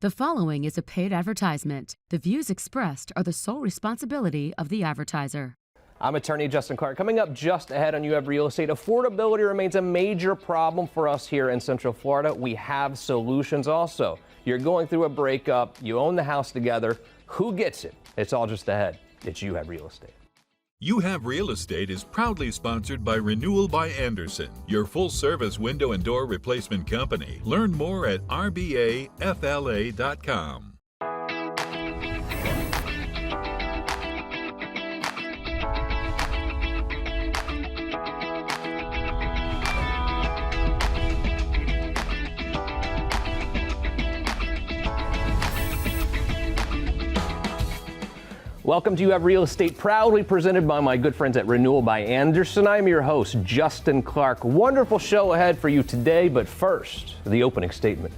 The following is a paid advertisement. The views expressed are the sole responsibility of the advertiser. I'm attorney Justin Clark. Coming up just ahead on You Have Real Estate, affordability remains a major problem for us here in Central Florida. We have solutions also. You're going through a breakup, you own the house together. Who gets it? It's all just ahead. It's You Have Real Estate. You Have Real Estate is proudly sponsored by Renewal by Andersen, your full-service window and door replacement company. Learn more at rbafla.com. Welcome to You Have Real Estate, proudly presented by my good friends at Renewal by Andersen. I'm your host, Justin Clark. Wonderful show ahead for you today, but first, the opening statement.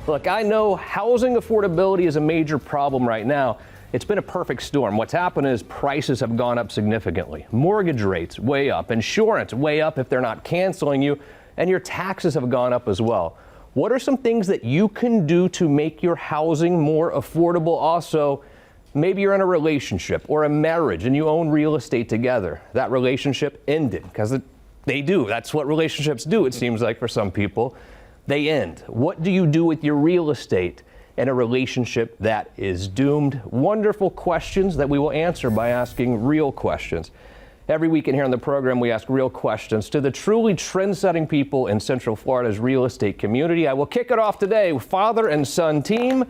Look, I know housing affordability is a major problem right now. It's been a perfect storm. What's happened is prices have gone up significantly. Mortgage rates way up, insurance way up if they're not canceling you, and your taxes have gone up as well. What are some things that you can do to make your housing more affordable also? Maybe you're in a relationship or a marriage and you own real estate together. That relationship ended because they do. That's what relationships do, it seems like, for some people. They end. What do you do with your real estate in a relationship that is doomed? Wonderful questions that we will answer by asking real questions. Every weekend here on the program, we ask real questions to the truly trend-setting people in Central Florida's real estate community. I will kick it off today with father and son team.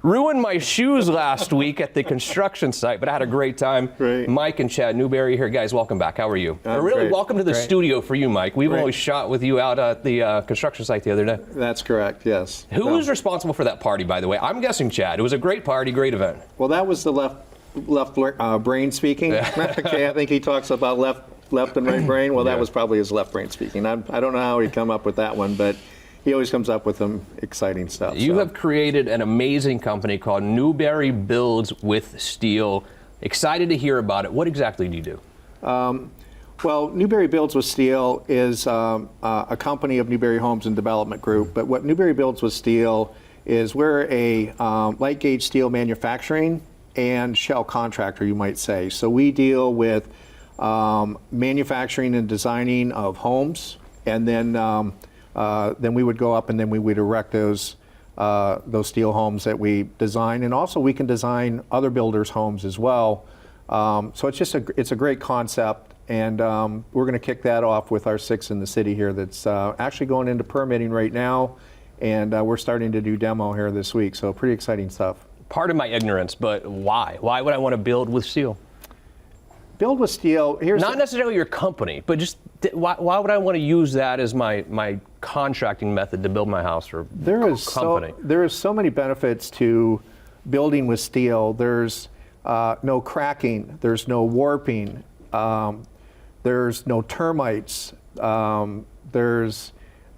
Ruined my shoes last week at the construction site, but I had a great time. Great. Mike and Chad Newberry here. Guys, welcome back. How are you? Really, great. welcome to the studio for you, Mike. We've Great. always shot with you out at the construction site the other day. That's correct, yes. Who was responsible for that party, by the way? I'm guessing Chad. It was a great party, great event. Well, that was the left brain speaking. Okay, I think he talks about left and right brain. Well, that was probably his left brain speaking. I don't know how he come up with that one, but he always comes up with some exciting stuff. You have created an amazing company called Newberry Builds with Steel. Excited to hear about it. What exactly do you do? Well, Newberry Builds with Steel is a company of Newberry Homes and Development Group. But what Newberry Builds with Steel is, we're a light gauge steel manufacturing and shell contractor, you might say. So we deal with manufacturing and designing of homes, and then we would go up and then we would erect those steel homes that we design, and also we can design other builders' homes as well. So it's a great concept, and we're going to kick that off with our 6 in the city here. That's actually going into permitting right now, and we're starting to do demo here this week. So pretty exciting stuff. Pardon my ignorance, but why? Why would I want to build with steel? Build with steel. Not necessarily your company, but just why would I want to use that as my contracting method to build my house or company? There is so many benefits to building with steel. There's no cracking. There's no warping. There's no termites. There's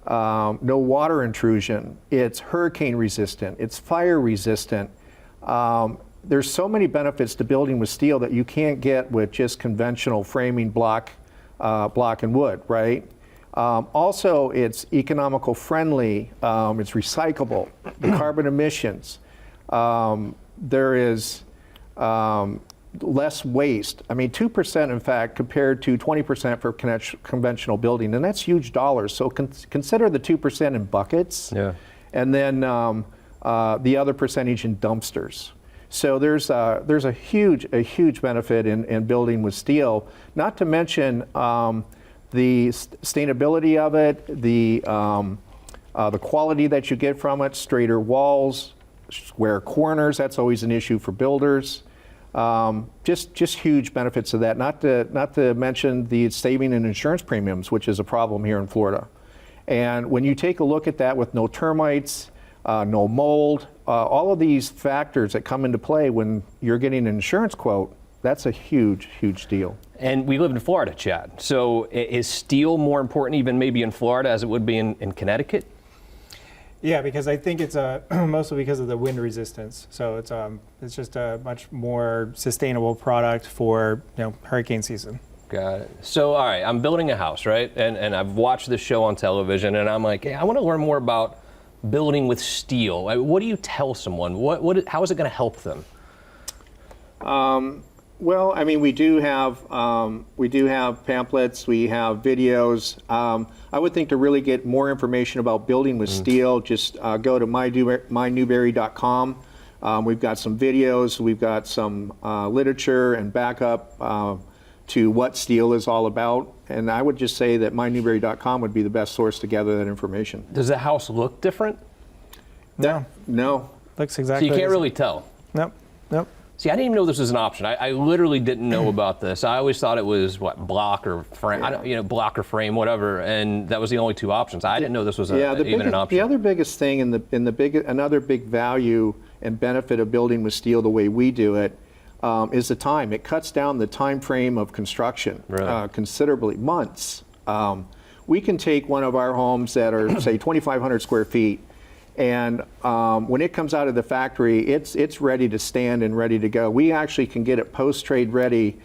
no water intrusion. It's hurricane resistant. It's fire resistant. There's so many benefits to building with steel that you can't get with just conventional framing block and wood, right? Also, it's economical friendly, it's recyclable, the carbon emissions. There is less waste. I mean, 2% in fact, compared to 20% for conventional building, and that's huge dollars. So consider the 2% in buckets, and then the other percentage in dumpsters. So there's a huge benefit in building with steel. Not to mention the sustainability of it, the quality that you get from it, straighter walls, square corners. That's always an issue for builders. Just huge benefits of that. Not to mention the saving in insurance premiums, which is a problem here in Florida. And when you take a look at that with no termites, no mold, all of these factors that come into play when you're getting an insurance quote, that's a huge deal. And we live in Florida, Chad. So is steel more important even maybe in Florida as it would be in Connecticut? Yeah, because I think it's mostly because of the wind resistance. So it's just a much more sustainable product for hurricane season. Got it. So, all right, I'm building a house, right? And I've watched this show on television, and I'm like, hey, I want to learn more about building with steel? What do you tell someone? How is it going to help them? Well, I mean, we do have pamphlets, we have videos. I would think to really get more information about building with steel, just go to mynewberry.com. We've got some videos, we've got some literature and backup to what steel is all about. And I would just say that mynewberry.com would be the best source to gather that information. Does the house look different? No. Looks exactly. So you can't really tell. Nope. See, I didn't even know this was an option. I literally didn't know about this. I always thought it was block or frame, block or frame, whatever, and that was the only two options. I didn't know this was even an option. The other biggest thing, another big value and benefit of building with steel the way we do it is the time. It cuts down the time frame of construction considerably, months. We can take one of our homes that are say 2,500 square feet. And when it comes out of the factory, it's ready to stand and ready to go. We actually can get it post-trade ready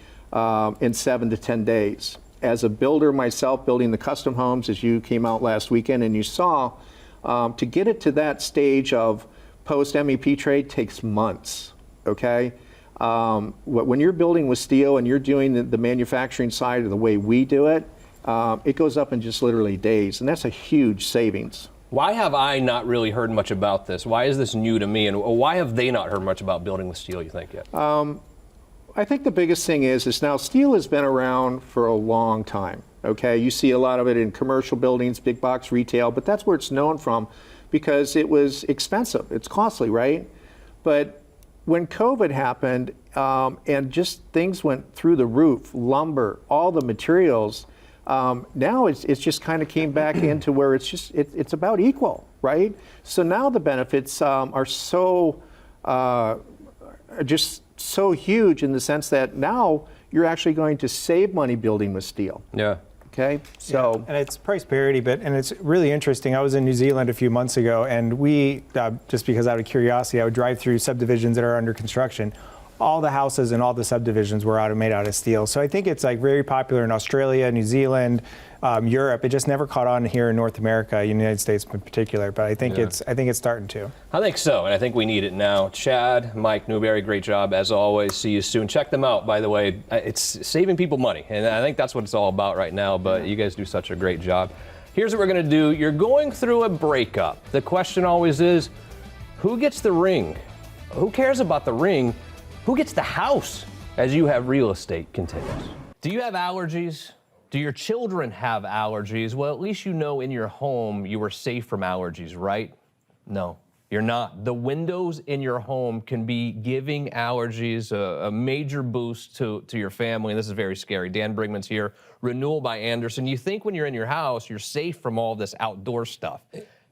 in 7 to 10 days. As a builder myself, building the custom homes, as you came out last weekend and you saw, to get it to that stage of post-MEP trade takes months, okay? When you're building with steel and you're doing the manufacturing side of the way we do it, it goes up in just literally days, and that's a huge savings. Why have I not really heard much about this? Why is this new to me, and why have they not heard much about building with steel, you think, yet? I think the biggest thing is now steel has been around for a long time, okay? You see a lot of it in commercial buildings, big box retail, but that's where it's known from because it was expensive. It's costly, right? But when COVID happened and just things went through the roof, lumber, all the materials, now it's just kind of came back into where it's about equal, right? So now the benefits are just so huge in the sense that now you're actually going to save money building with steel. Yeah. Okay. So and it's price parity, and it's really interesting. I was in New Zealand a few months ago, and we just because out of curiosity, I would drive through subdivisions that are under construction. All the houses and all the subdivisions were made out of steel. So I think it's very popular in Australia, New Zealand, Europe. It just never caught on here in North America, United States in particular. But I think it's starting to. I think so, and I think we need it now. Chad, Mike Newberry, great job as always. See you soon. Check them out, by the way. It's saving people money, and I think that's what it's all about right now. But you guys do such a great job. Here's what we're going to do. You're going through a breakup. The question always is, who gets the ring? Who cares about the ring? Who gets the house as you have real estate continues? Do you have allergies? Do your children have allergies? Well, at least you know in your home you are safe from allergies, right? No, you're not. The windows in your home can be giving allergies a major boost to your family, and this is very scary. Dan Brigman's here, Renewal by Anderson. You think when you're in your house, you're safe from all this outdoor stuff.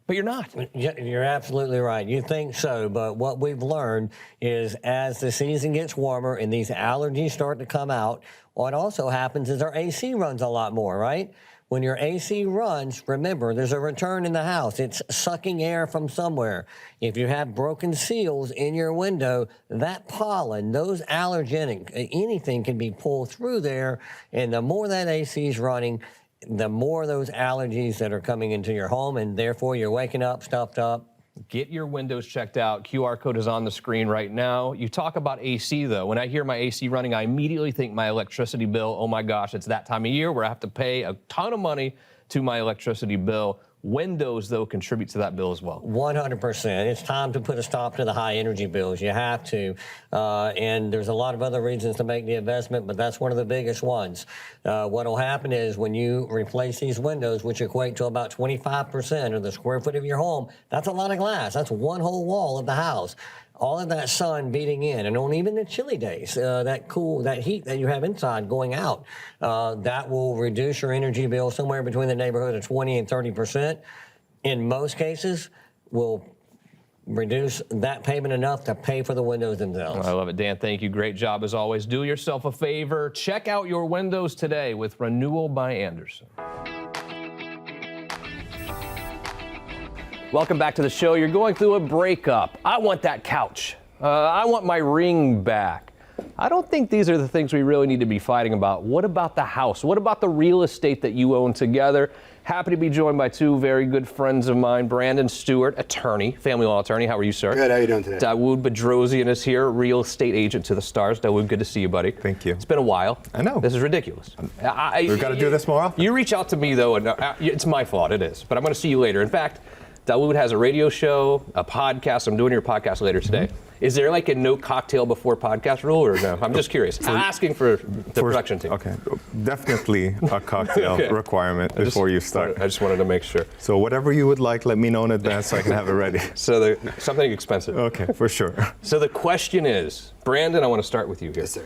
But you're not. You're absolutely right. You think so, but what we've learned is as the season gets warmer and these allergies start to come out, what also happens is our AC runs a lot more, right? When your AC runs, remember, there's a return in the house. It's sucking air from somewhere. If you have broken seals in your window, that pollen, those allergenic, anything can be pulled through there, and the more that AC is running, the more those allergies that are coming into your home, and therefore you're waking up stuffed up. Get your windows checked out. QR code is on the screen right now. You talk about AC, though. When I hear my AC running, I immediately think my electricity bill. Oh, my gosh, it's that time of year where I have to pay a ton of money to my electricity bill. Windows, though, contribute to that bill as well. 100%. It's time to put a stop to the high energy bills. You have to. And there's a lot of other reasons to make the investment, but that's one of the biggest ones. What will happen is when you replace these windows, which equate to about 25% of the square foot of your home, that's a lot of glass. That's one whole wall of the house. All of that sun beating in, and on even the chilly days, that heat that you have inside going out, that will reduce your energy bill somewhere between the neighborhood of 20 and 30%. In most cases, will reduce that payment enough to pay for the windows themselves. I love it, Dan. Thank you. Great job as always. Do yourself a favor. Check out your windows today with Renewal by Anderson. Welcome back to the show. You're going through a breakup. I want that couch. I want my ring back. I don't think these are the things we really need to be fighting about. What about the house? What about the real estate that you own together? Happy to be joined by two very good friends of mine. Brandon Stewart, attorney, family law attorney. How are you, sir? Good. How are you doing today? Dawood Benrosian is here, real estate agent to the stars. Dawood, good to see you, buddy. Thank you. It's been a while. I know. This is ridiculous. We've got to do this more often. You reach out to me, though, and it's my fault. It is. But I'm going to see you later. In fact, Dawood has a radio show, a podcast. I'm doing your podcast later today. Mm-hmm. Is there like a no cocktail before podcast rule or no? I'm just curious. I'm asking for the production team. Okay, definitely a cocktail requirement before you start. I just wanted to make sure. So whatever you would like, let me know in advance so I can have it ready. So something expensive. Okay, for sure. So the question is, Brandon, I want to start with you here. Yes, sir.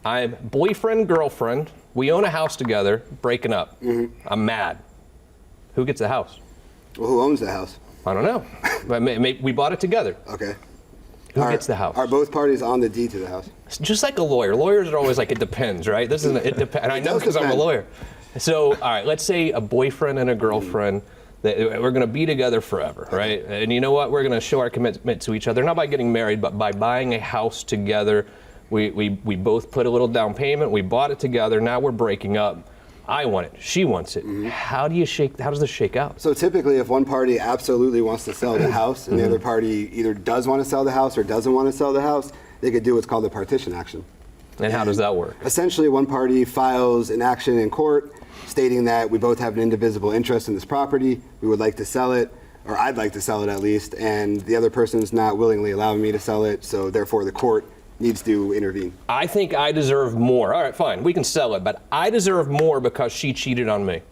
I'm boyfriend, girlfriend. We own a house together, breaking up. Mm-hmm. I'm mad. Who gets the house? Well, who owns the house? I don't know. But we bought it together. Okay. Who gets the house? Are both parties on the deed to the house? Just like a lawyer. Lawyers are always like, it depends, right? This isn't, it depends. And I know because I'm a lawyer. So, all right, let's say a boyfriend and a girlfriend, that we're going to be together forever, right? And you know what? We're going to show our commitment to each other, not by getting married, but by buying a house together. We both put a little down payment. We bought it together. Now we're breaking up. I want it. She wants it. Mm-hmm. How does this shake out? So typically, if one party absolutely wants to sell the house and the other party either does want to sell the house or doesn't want to sell the house, they could do what's called a partition action. And how does that work? Essentially, one party files an action in court stating that we both have an indivisible interest in this property. We would like to sell it, or I'd like to sell it at least, and the other person's not willingly allowing me to sell it, so therefore the court needs to intervene. I think I deserve more. All right, fine, we can sell it, but I deserve more because she cheated on me.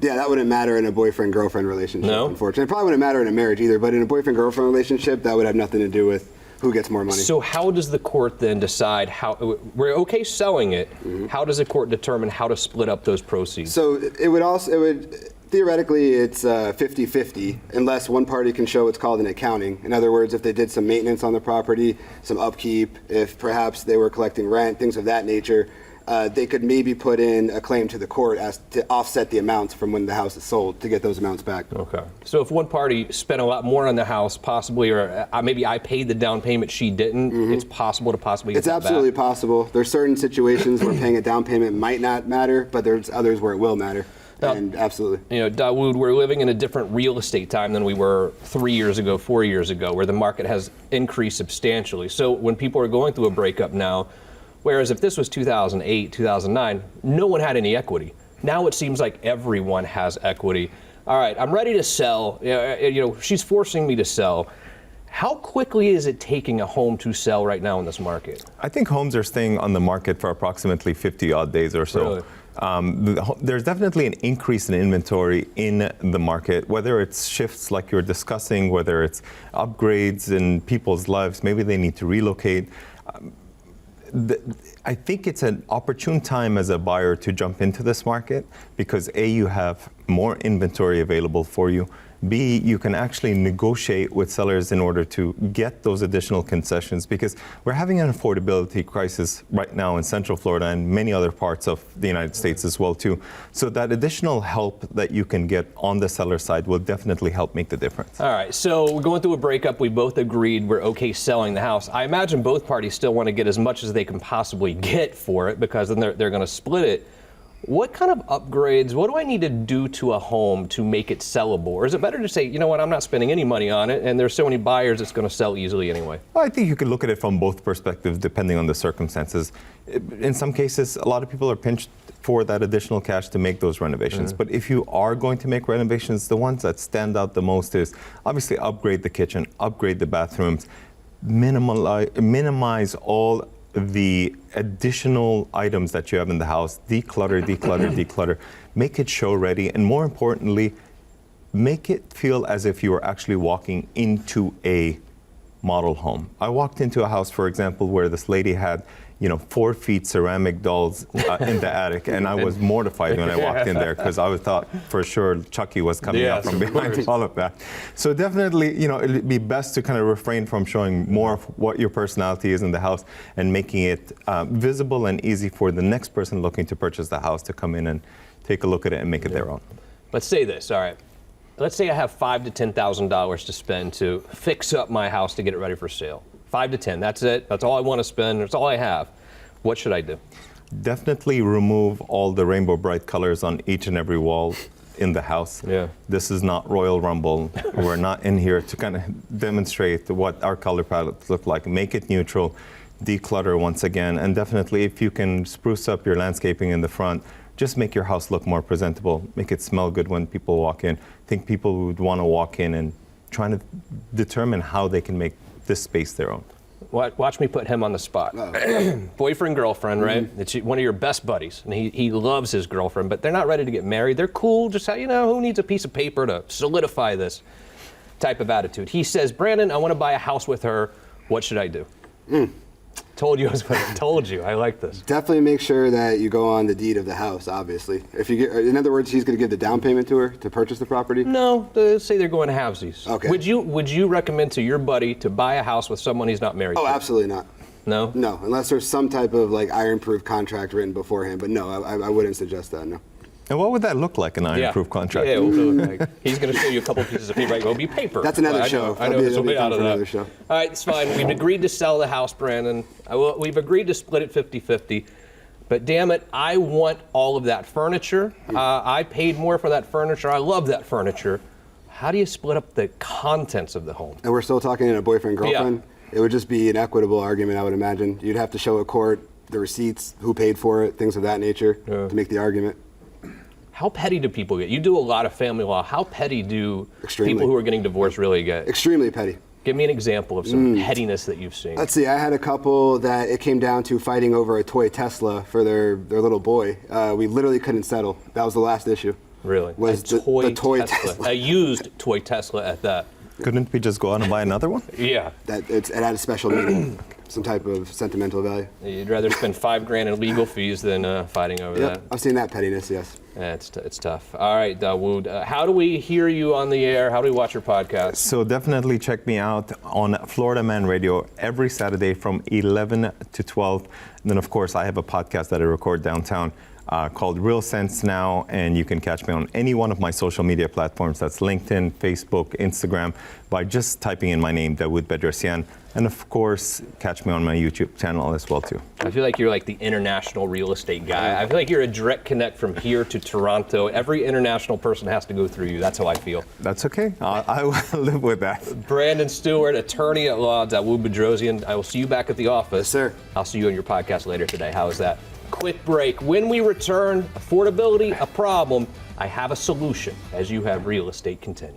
Yeah, that wouldn't matter in a boyfriend-girlfriend relationship, no? Unfortunately. It probably wouldn't matter in a marriage either, but in a boyfriend-girlfriend relationship, that would have nothing to do with who gets more money. So how does the court then decide how, we're okay selling it, how does the court determine how to split up those proceeds? So theoretically, it's 50-50, unless one party can show what's called an accounting. In other words, if they did some maintenance on the property, some upkeep, if perhaps they were collecting rent, things of that nature, they could maybe put in a claim to the court as to offset the amounts from when the house is sold to get those amounts back. Okay. So if one party spent a lot more on the house, possibly, or maybe I paid the down payment, she didn't, it's possible to possibly get that back? It's absolutely possible. There's certain situations where paying a down payment might not matter, but there's others where it will matter. And absolutely. You know, Dawood, we're living in a different real estate time than we were 3 years ago, 4 years ago, where the market has increased substantially. So when people are going through a breakup now, whereas if this was 2008, 2009, no one had any equity. Now it seems like everyone has equity. All right, I'm ready to sell. You know, she's forcing me to sell. How quickly is it taking a home to sell right now in this market? I think homes are staying on the market for approximately 50 odd days or so. Really? There's definitely an increase in inventory in the market, whether it's shifts like you're discussing, whether it's upgrades in people's lives, maybe they need to relocate. I think it's an opportune time as a buyer to jump into this market because A, you have more inventory available for you. B, you can actually negotiate with sellers in order to get those additional concessions because we're having an affordability crisis right now in Central Florida and many other parts of the United States as well too. So that additional help that you can get on the seller side will definitely help make the difference. All right, so we're going through a breakup. We both agreed we're okay selling the house. I imagine both parties still want to get as much as they can possibly get for it because then they're going to split it. What kind of upgrades, what do I need to do to a home to make it sellable? Or is it better to say, you know what, I'm not spending any money on it, and there's so many buyers it's going to sell easily anyway? Well, I think you can look at it from both perspectives depending on the circumstances. In some cases, a lot of people are pinched for that additional cash to make those renovations. But if you are going to make renovations, the ones that stand out the most is obviously upgrade the kitchen, upgrade the bathrooms, minimize all the additional items that you have in the house, declutter, declutter, make it show ready, and more importantly, make it feel as if you are actually walking into a model home. I walked into a house, for example, where this lady had 4 feet ceramic dolls in the attic, and I was mortified when I walked in there because I thought for sure Chucky was coming out from behind all of that. So definitely, it'd be best to kind of refrain from showing more of what your personality is in the house and making it visible and easy for the next person looking to purchase the house to come in and take a look at it and make it their own. Let's say this, all right. Let's say I have $5,000 to $10,000 to spend to fix up my house to get it ready for sale. 5 to 10, that's it. That's all I want to spend. That's all I have. What should I do? Definitely remove all the rainbow bright colors on each and every wall. in the house. Yeah. This is not Royal Rumble. We're not in here to kind of demonstrate what our color palettes look like. Make it neutral, declutter once again, and definitely if you can spruce up your landscaping in the front, just make your house look more presentable. Make it smell good when people walk in. I think people would want to walk in and trying to determine how they can make this space their own. Watch me put him on the spot. Boyfriend, girlfriend, right? It's one of your best buddies, and he loves his girlfriend, but they're not ready to get married. They're cool, just how, who needs a piece of paper to solidify this type of attitude? He says, Brandon, I want to buy a house with her. What should I do? Told you I was going to told you. I like this. Definitely make sure that you go on the deed of the house, obviously. If you get, in other words, he's going to give the down payment to her to purchase the property? No, say they're going to halvesies. Okay. Would you recommend to your buddy to buy a house with someone he's not married to? Oh, absolutely not. No? No, unless there's some type of like iron-proof contract written beforehand. But no, I wouldn't suggest that, no. And what would that look like, an iron-proof contract? Yeah, it will look like. He's going to show you a couple pieces of paper. It will be paper. That's another show. I know this will be out of that. Another show. All right, it's fine. We've agreed to sell the house, Brandon. We've agreed to split it 50-50. But damn it, I want all of that furniture. I paid more for that furniture. I love that furniture. How do you split up the contents of the home? And we're still talking in a boyfriend-girlfriend? Yeah. It would just be an equitable argument, I would imagine. You'd have to show a court the receipts, who paid for it, things of that nature to make the argument. How petty do people get? You do a lot of family law. How petty do Extremely. people who are getting divorced really get? Extremely petty. Give me an example of some pettiness that you've seen. Let's see, I had a couple that it came down to fighting over a toy Tesla for their little boy. We literally couldn't settle. That was the last issue. Really? Was the toy Tesla. A used toy Tesla at that. Couldn't we just go out and buy another one? Yeah. It had a special meaning, some type of sentimental value. You'd rather spend $5,000 in legal fees than fighting over that. I've seen that pettiness, yes. Yeah, it's tough. All right, Dawood, how do we hear you on the air? How do we watch your podcast? So definitely check me out on Florida Man Radio every Saturday from 11 to 12. And then, of course, I have a podcast that I record downtown called Real Sense Now, and you can catch me on any one of my social media platforms. That's LinkedIn, Facebook, Instagram, by just typing in my name, Dawood Benrosian. And of course, catch me on my YouTube channel as well too. I feel like you're like the international real estate guy. I feel like you're a direct connect from here to Toronto. Every international person has to go through you. That's how I feel. That's okay. I will live with that. Brandon Stewart, attorney at law, Dawood Benrosian. I will see you back at the office. Yes, sir. I'll see you on your podcast later today. How is that? Quick break. When we return, affordability, a problem. I have a solution as You Have Real Estate continues.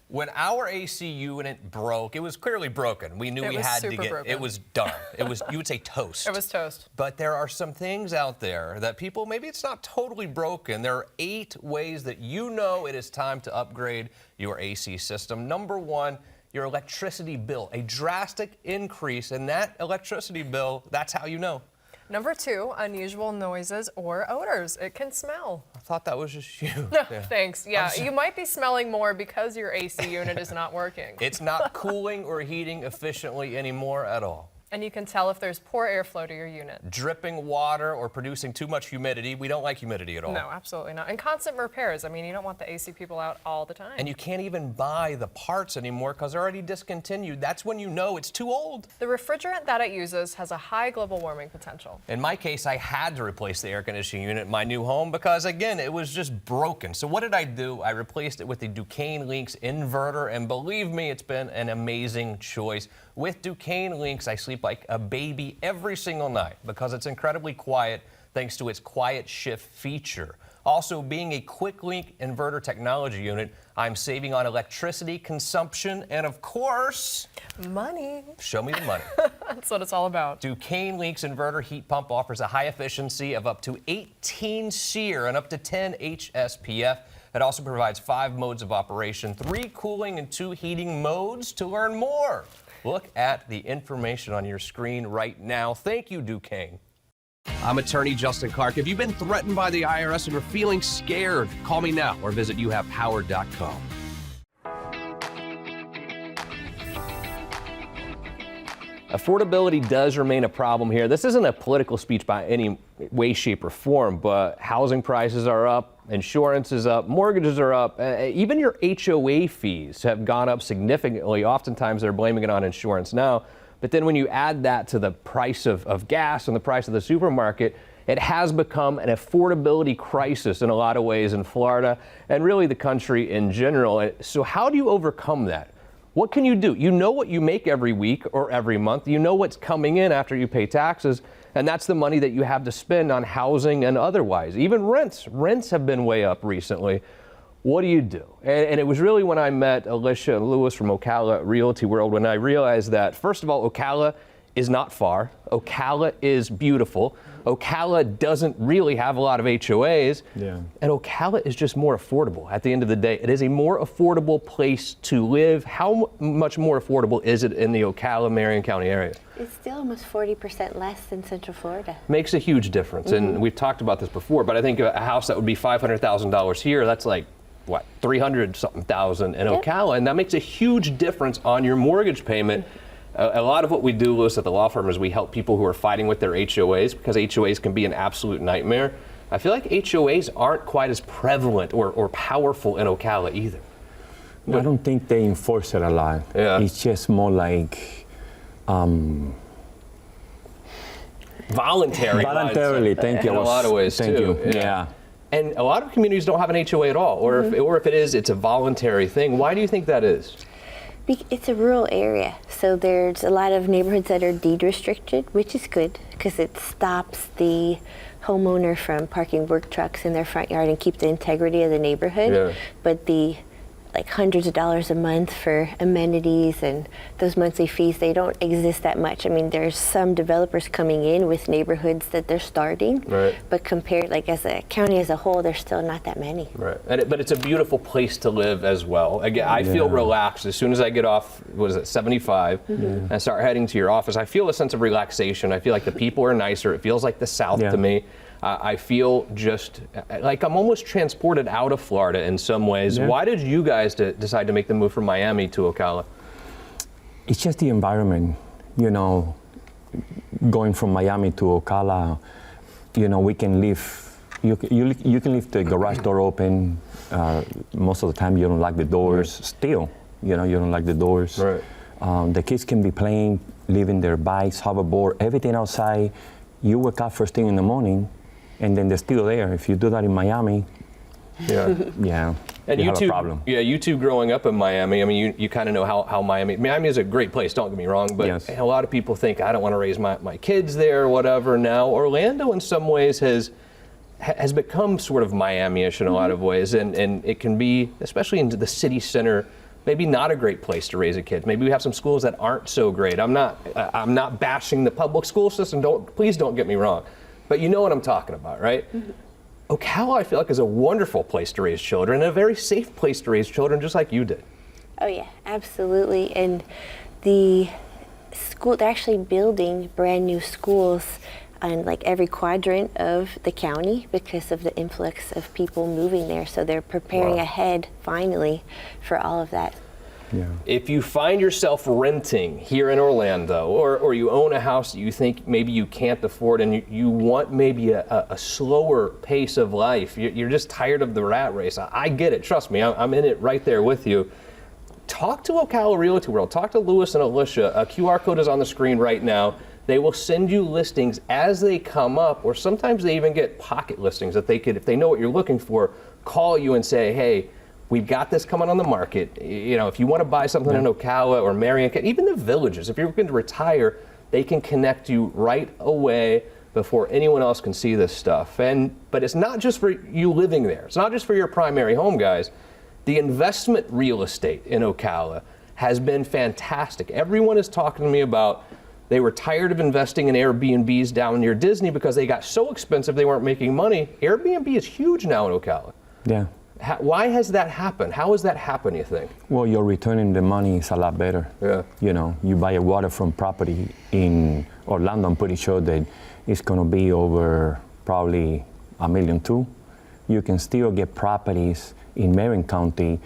When our AC unit broke, it was clearly broken. We knew we had to get broken. It was done. It was, you would say, toast. It was toast. But there are some things out there that people, maybe it's not totally broken. There are 8 ways that you know it is time to upgrade your AC system. Number 1, your electricity bill. A drastic increase in that electricity bill, that's how you know. Number 2, unusual noises or odors. It can smell. I thought that was just you. No, thanks. Yeah, you might be smelling more because your AC unit is not working. It's not cooling or heating efficiently anymore at all. And you can tell if there's poor airflow to your unit. Dripping water or producing too much humidity. We don't like humidity at all. No, absolutely not. And constant repairs. I mean, you don't want the AC people out all the time. And you can't even buy the parts anymore because they're already discontinued. That's when you know it's too old. The refrigerant that it uses has a high global warming potential. In my case, I had to replace the air conditioning unit in my new home because, again, it was just broken. So what did I do? I replaced it with the Duquesne Lynx inverter, and believe me, it's been an amazing choice. With Duquesne Lynx, I sleep like a baby every single night because it's incredibly quiet thanks to its quiet shift feature. Also, being a quick link inverter technology unit, I'm saving on electricity consumption and, of course, money. Show me the money. That's what it's all about. Duquesne Lynx inverter heat pump offers a high efficiency of up to 18 SEER and up to 10 HSPF. It also provides 5 modes of operation, 3 cooling and 2 heating modes. To learn more, look at the information on your screen right now. Thank you, Duquesne. I'm attorney Justin Clark. If you've been threatened by the IRS and are feeling scared, call me now or visit youhavepower.com. Affordability does remain a problem here. This isn't a political speech by any way, shape, or form, but housing prices are up, insurance is up, mortgages are up, even your HOA fees have gone up significantly. Oftentimes they're blaming it on insurance now, but then when you add that to the price of gas and the price of the supermarket, It has become an affordability crisis in a lot of ways in Florida and really the country in general. So how do you overcome that? What can you do? You know what you make every week or every month. You know what's coming in after you pay taxes, and that's the money that you have to spend on housing and otherwise. Even rents. Rents have been way up recently. What do you do? And it was really when I met Elisha and Luis from Ocala Realty World when I realized that, first of all, Ocala is not far. Ocala is beautiful. Ocala doesn't really have a lot of HOAs. Yeah. And Ocala is just more affordable at the end of the day. It is a more affordable place to live. How much more affordable is it in the Ocala, Marion County area? It's still almost 40% less than Central Florida. Makes a huge difference. And we've talked about this before, but I think a house that would be $500,000 here, that's like, what, 300-something thousand in Ocala. And that makes a huge difference on your mortgage payment. A lot of what we do, Luis, at the law firm is we help people who are fighting with their HOAs because HOAs can be an absolute nightmare. I feel like HOAs aren't quite as prevalent or powerful in Ocala either. I don't think they enforce it a lot. Yeah. It's just more like voluntarily. Thank you. In a lot of ways, thank too. you. Yeah. And a lot of communities don't have an HOA at all, or if it is, it's a voluntary thing. Why do you think that is? It's a rural area, so there's a lot of neighborhoods that are deed restricted, which is good because it stops the homeowner from parking work trucks in their front yard and keep the integrity of the neighborhood. Yeah. But the hundreds of dollars a month for amenities and those monthly fees, they don't exist that much. I mean, there's some developers coming in with neighborhoods that they're starting, but compared, as a county as a whole, there's still not that many. Right, but it's a beautiful place to live as well. Again, I feel relaxed as soon as I get off, 75, and start heading to your office. I feel a sense of relaxation. I feel like the people are nicer. It feels like the South to me. I feel just like I'm almost transported out of Florida in some ways. Yeah. Why did you guys decide to make the move from Miami to Ocala? It's just the environment, going from Miami to Ocala, we can leave, you can leave the garage door open. Most of the time you don't lock the doors still, you don't lock the doors. Right. The kids can be playing, leaving their bikes, hoverboard, everything outside. You wake up first thing in the morning, and then they're still there. If you do that in Miami, and you have a problem. Yeah, you two growing up in Miami, I mean, you kind of know how Miami is a great place, don't get me wrong, but a lot of people think, I don't want to raise my kids there or whatever. Now, Orlando in some ways has become sort of Miami-ish in a lot of ways, and it can be, especially into the city center, maybe not a great place to raise a kid. Maybe we have some schools that aren't so great. I'm not bashing the public school system, please don't get me wrong. But you know what I'm talking about, right? Ocala, I feel like, is a wonderful place to raise children and a very safe place to raise children, just like you did. Oh yeah, absolutely. And the school, they're actually building brand new schools on every quadrant of the county because of the influx of people moving there. So they're preparing ahead, finally, for all of that. Yeah. If you find yourself renting here in Orlando, or you own a house that you think maybe you can't afford and you want maybe a slower pace of life, you're just tired of the rat race, I get it, trust me, I'm in it right there with you. Talk to Ocala Realty World, talk to Luis and Elisha. A QR code is on the screen right now. They will send you listings as they come up, or sometimes they even get pocket listings that they could, if they know what you're looking for, call you and say, hey, we've got this coming on the market. If you want to buy something in Ocala or Marion, even the Villages, if you're looking to retire, they can connect you right away before anyone else can see this stuff. But it's not just for you living there. It's not just for your primary home, guys. The investment real estate in Ocala has been fantastic. Everyone is talking to me about they were tired of investing in Airbnbs down near Disney because they got so expensive they weren't making money. Airbnb is huge now in Ocala. Yeah. Why has that happened? How has that happened, you think? Well, you're returning the money is a lot better. Yeah. You buy a waterfront property in Orlando, I'm pretty sure that it's going to be over probably $1.2 million. You can still get properties in Marion County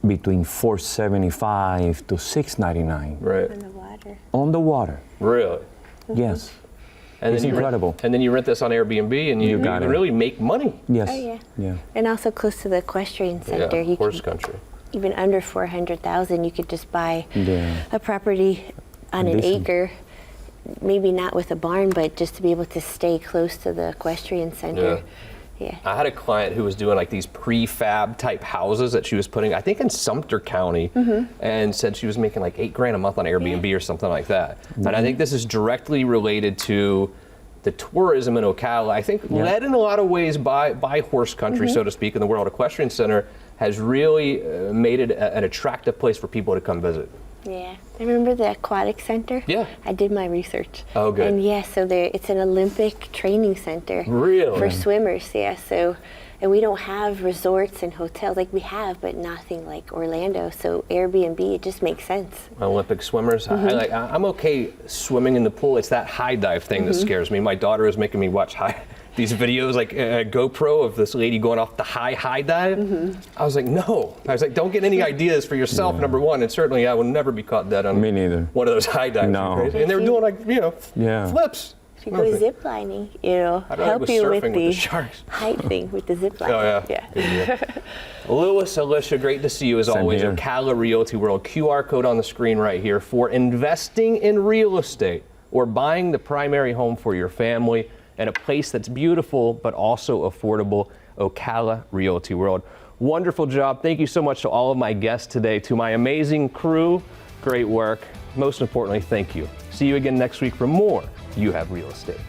between $475 to $699. Right. On the water. On the water. Really? Yes. And it's incredible. And then you rent this on Airbnb, and you can really make money. Yes. Oh yeah. And also close to the equestrian center. Yeah, horse country. Even under $400,000, you could just buy a property on an acre maybe not with a barn, but just to be able to stay close to the equestrian center. Yeah. I had a client who was doing like these prefab type houses that she was putting, I think in Sumter County, and said she was making like $8,000 a month on Airbnb or something like that. And I think this is directly related to the tourism in Ocala. I think led in a lot of ways by horse country, so to speak, in the World Equestrian Center, has really made it an attractive place for people to come visit. Yeah, I remember the aquatic center. Yeah. I did my research. Oh, good. And yeah, so it's an Olympic training center. Really? For swimmers, yeah. So, and we don't have resorts and hotels like we have, but nothing like Orlando. So Airbnb, it just makes sense. Olympic swimmers. I'm okay swimming in the pool. It's that high dive thing that scares me. My daughter was making me watch these videos, like a GoPro of this lady going off the high dive. I was like, no. I was like, don't get any ideas for yourself, number one. And certainly I will never be caught dead on Me neither. one of those high dives. No. And they were doing like, flips. If you go ziplining, help you with the height thing with the zipline. Oh, yeah. Luis, Elisha, great to see you as always. here. Ocala Realty World. QR code on the screen right here for investing in real estate or buying the primary home for your family and a place that's beautiful but also affordable. Ocala Realty World. Wonderful job. Thank you so much to all of my guests today, to my amazing crew. Great work. Most importantly, thank you. See you again next week for more You Have Real Estate.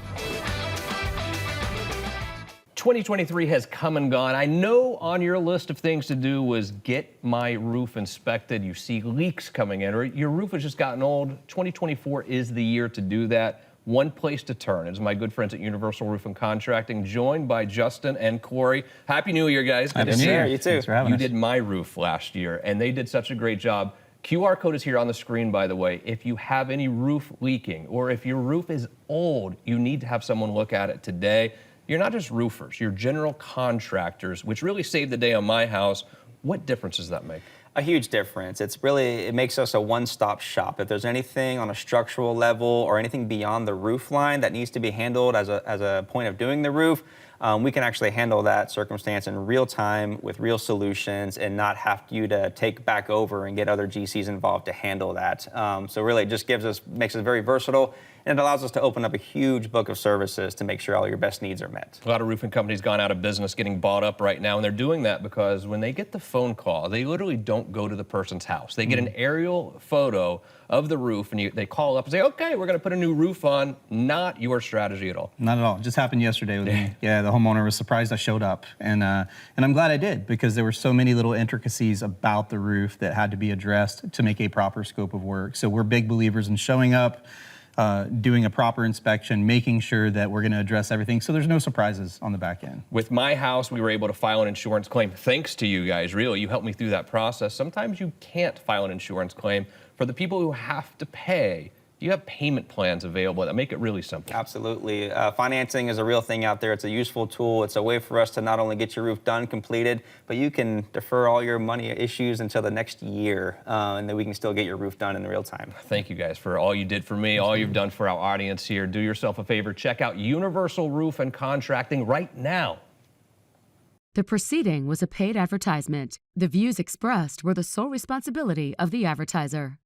2023 has come and gone. I know on your list of things to do was get my roof inspected. You see leaks coming in, or your roof has just gotten old. 2024 is the year to do that. One place to turn is my good friends at Universal Roof and Contracting, joined by Justin and Corey. Happy New Year, guys. Happy New Year. You too. Thanks for having us. You did my roof last year, and they did such a great job. QR code is here on the screen, by the way. If you have any roof leaking, or if your roof is old, you need to have someone look at it today. You're not just roofers, you're general contractors, which really saved the day on my house. What difference does that make? A huge difference. It makes us a one-stop shop. If there's anything on a structural level or anything beyond the roof line that needs to be handled as a point of doing the roof, we can actually handle that circumstance in real time with real solutions and not have you to take back over and get other GCs involved to handle that. So really it just makes us very versatile, and it allows us to open up a huge book of services to make sure all your best needs are met. A lot of roofing companies gone out of business, getting bought up right now, and they're doing that because when they get the phone call, they literally don't go to the person's house. They get an aerial photo of the roof, and they call up and say, okay, we're going to put a new roof on. Not your strategy at all. Not at all. It just happened yesterday with me. Yeah, the homeowner was surprised I showed up, and I'm glad I did, because there were so many little intricacies about the roof that had to be addressed to make a proper scope of work. So we're big believers in showing up, doing a proper inspection, making sure that we're going to address everything so there's no surprises on the back end. With my house, we were able to file an insurance claim thanks to you guys, really. You helped me through that process. Sometimes you can't file an insurance claim. For the people who have to pay, you have payment plans available that make it really simple. Absolutely. Financing is a real thing out there. It's a useful tool. It's a way for us to not only get your roof done, completed, but you can defer all your money issues until the next year, and then we can still get your roof done in real time. Thank you guys for all you did for me, all you've done for our audience here. Do yourself a favor. Check out Universal Roof and Contracting right now. The proceeding was a paid advertisement. The views expressed were the sole responsibility of the advertiser.